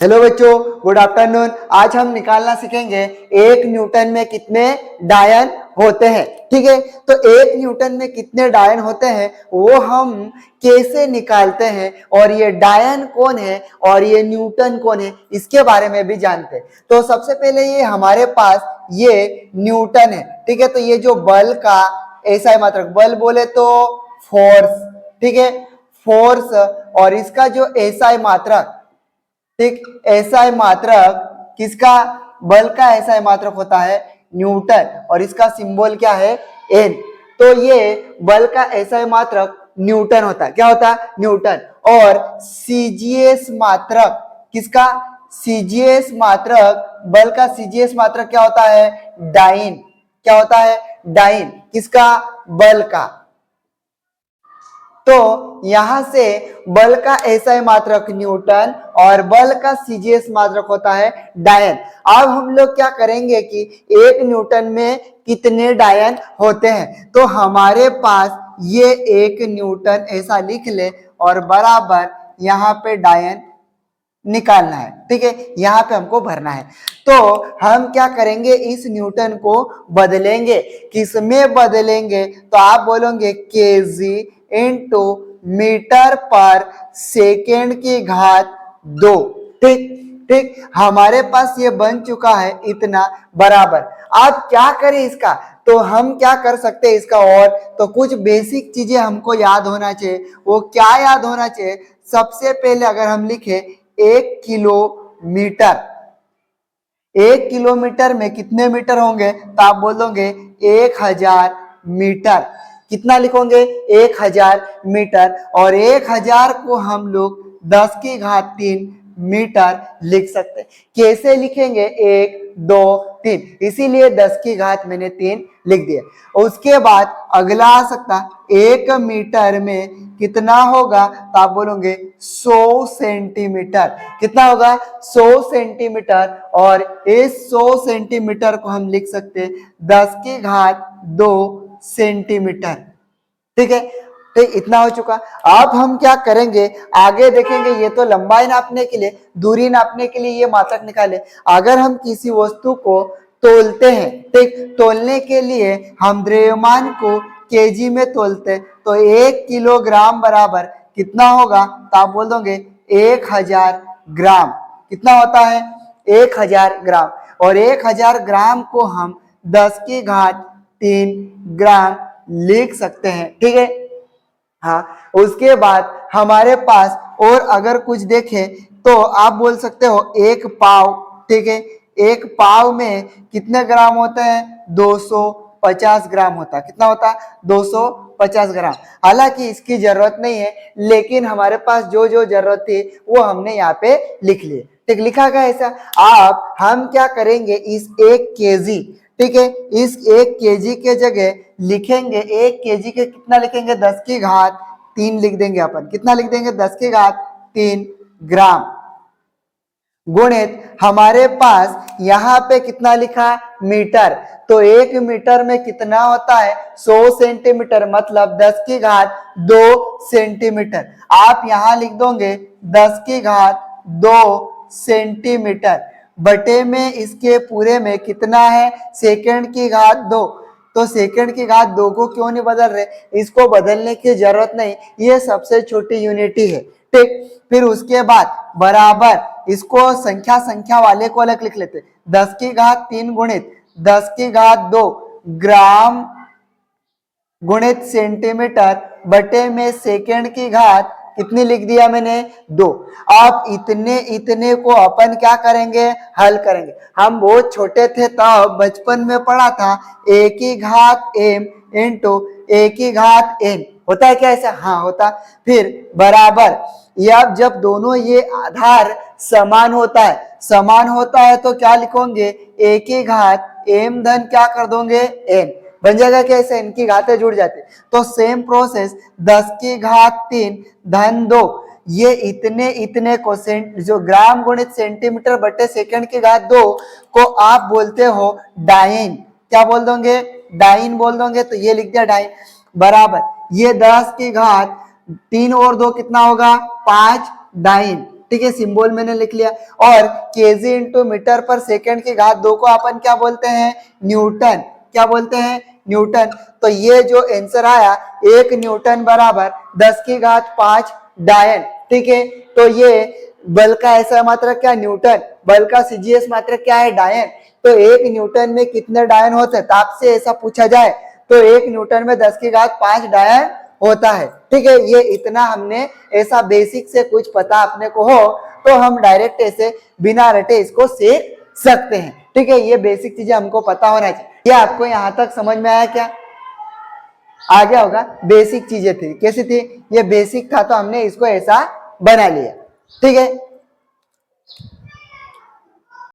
Hello बच्चों, good afternoon. आज हम निकालना सीखेंगे एक न्यूटन में कितने डायन होते हैं। ठीक है, तो एक न्यूटन में कितने डायन होते हैं वो हम कैसे निकालते हैं, और ये डायन कौन है और ये न्यूटन कौन है इसके बारे में भी जानते हैं। तो सबसे पहले ये हमारे पास ये न्यूटन है। ठीक है, तो ये जो बल का ऐसा मात्रक, बल बोले तो फोर्स, ठीक है, फोर्स, और इसका जो ऐसा मात्रक, ठीक, एसआई मात्रक किसका, बल का एसआई मात्रक होता है न्यूटन, और इसका सिंबल क्या है एन। तो ये बल का एसआई मात्रक न्यूटन होता है। क्या होता है? न्यूटन। और सीजीएस मात्रक किसका, सीजीएस मात्रक, बल का सीजीएस मात्रक क्या होता है डाइन। क्या होता है डाइन, किसका, बल का। तो यहां से बल का एसआई मात्रक न्यूटन और बल का सीजीएस मात्रक होता है डायन। अब हम लोग क्या करेंगे कि एक न्यूटन में कितने डायन होते हैं, तो हमारे पास ये एक न्यूटन ऐसा लिख ले और बराबर यहाँ पे डायन निकालना है। ठीक है, यहाँ पे हमको भरना है। तो हम क्या करेंगे, इस न्यूटन को बदलेंगे। किसमें बदलेंगे? तो आप बोलोगे केजी इंटू मीटर पर सेकेंड की घात 2। ठीक ठीक, हमारे पास ये बन चुका है इतना बराबर। अब क्या करें इसका, तो हम क्या कर सकते हैं इसका, और तो कुछ बेसिक चीजें हमको याद होना चाहिए। वो क्या याद होना चाहिए? सबसे पहले अगर हम लिखे 1 किलोमीटर, 1 किलोमीटर में कितने मीटर होंगे, तो आप बोलोगे 1000 मीटर। कितना लिखोगे? 1000 मीटर। और 1000 को हम लोग 10 की घात 3 मीटर लिख सकते हैं। कैसे लिखेंगे? 1 2 3, इसीलिए 10 की घात मैंने 3 लिख दिया। उसके बाद अगला आ सकता, 1 मीटर में कितना होगा, तो आप बोलोगे 100 सेंटीमीटर। कितना होगा? 100 सेंटीमीटर। और इस 100 सेंटीमीटर को हम लिख सकते 10 की घात 2 सेंटीमीटर। ठीक है, तो इतना हो चुका। अब हम क्या करेंगे, आगे देखेंगे। ये तो लंबाई नापने के लिए, दूरी नापने के लिए ये मात्रक निकाले। अगर हम किसी वस्तु को तोलते हैं, ठीक, तोलने के लिए हम द्रव्यमान को केजी में तोलते, तो 1 किलोग्राम बराबर कितना होगा, तो आप बोल दोगे 1000 ग्राम। कितना होता है? 1000 ग्राम। और 1000 ग्राम को हम 10 की घात 3 ग्राम लिख सकते हैं। ठीक है, हाँ। उसके बाद हमारे पास और अगर कुछ देखें तो आप बोल सकते हो 1 पाव। ठीक है, 1 पाव में कितने ग्राम होते हैं? 250 ग्राम होता है। कितना होता है? 250 ग्राम। हालांकि इसकी जरूरत नहीं है, लेकिन हमारे पास जो जो जरूरत थी वो हमने यहाँ पे लिख लिए। ठीक, लिखा गया ऐसा। आप हम क्या करेंगे, इस 1 केजी, ठीक है, इस 1 केजी के जगह लिखेंगे, 1 केजी के कितना लिखेंगे? 10 की घात 3 लिख देंगे अपन। कितना लिख देंगे? 10 की घात 3 ग्राम गुणित हमारे पास यहाँ पे कितना लिखा? मीटर। तो 1 मीटर में कितना होता है? 100 सेंटीमीटर, मतलब 10 की घात 2 सेंटीमीटर। आप यहाँ लिख दोगे 10 की घात 2 सेंटीमीटर बटे में इसके पूरे में कितना है? सेकंड की घात 2। तो सेकंड की घात 2 को क्यों नहीं बदल रहे? इसको बदलने की जरूरत नहीं, ये सबसे छोटी यूनिट ही है। ठीक, फिर उसके बाद बराबर इसको संख्या संख्या वाले को अलग लिख लेते। 10 की घात 3 गुणित 10 की घात 2 ग्राम गुणित सेंटीमीटर बटे में सेकंड की घात कितनी लिख दिया मैंने? 2। अब इतने इतने को अपन क्या करेंगे? हल करेंगे। हम बहुत छोटे थे तब बचपन में पढ़ा था a की घात m इंटू a की घात n। होता है क्या ऐसा? हाँ होता। फिर बराबर, ये अब जब दोनों ये आधार समान होता है, समान होता है तो क्या लिखोगे? a की घात m धन क्या कर दोगे? n बन जाएगा। कैसे? इनकी घातें जुड़ जाती। तो सेम प्रोसेस 10 की घात 3 धन 2, ये इतने इतने को जो ग्राम गुणित सेंटीमीटर बटे सेकंड की घात 2 को आप बोलते हो डाइन। क्या बोल दोगे? डाइन बोल दोगे। तो ये लिख दिया डाइन बराबर, ये 10 की घात 3 और 2 कितना होगा? 5 डाइन। ठीक है, सिंबल मैंने लिख लिया। और केजी इंटू मीटर पर सेकंड की घात 2 को अपन क्या बोलते हैं, न्यूटन। क्या बोलते हैं, न्यूटन। तो ये जो आंसर आया 1 न्यूटन बराबर 10 की घात 5 डायन। ठीक है, तो ये बल का ऐसा मात्रक क्या, न्यूटन। बल का सीजीएस मात्रक क्या है, डायन। तो 1 न्यूटन में कितने डायन होते हैं, आपसे ऐसा पूछा जाए तो 1 न्यूटन में 10 की घात 5 डायन होता है। ठीक है, ये इतना हमने ऐसा बेसिक से कुछ पता अपने को हो तो हम डायरेक्ट ऐसे बिना रटे इसको सीख सकते हैं। ठीक है, ये बेसिक चीजें हमको पता होना चाहिए। ये आपको यहां तक समझ में आया क्या, आ गया होगा। बेसिक चीजें थी, कैसी थी, ये बेसिक था तो हमने इसको ऐसा बना लिया। ठीक है,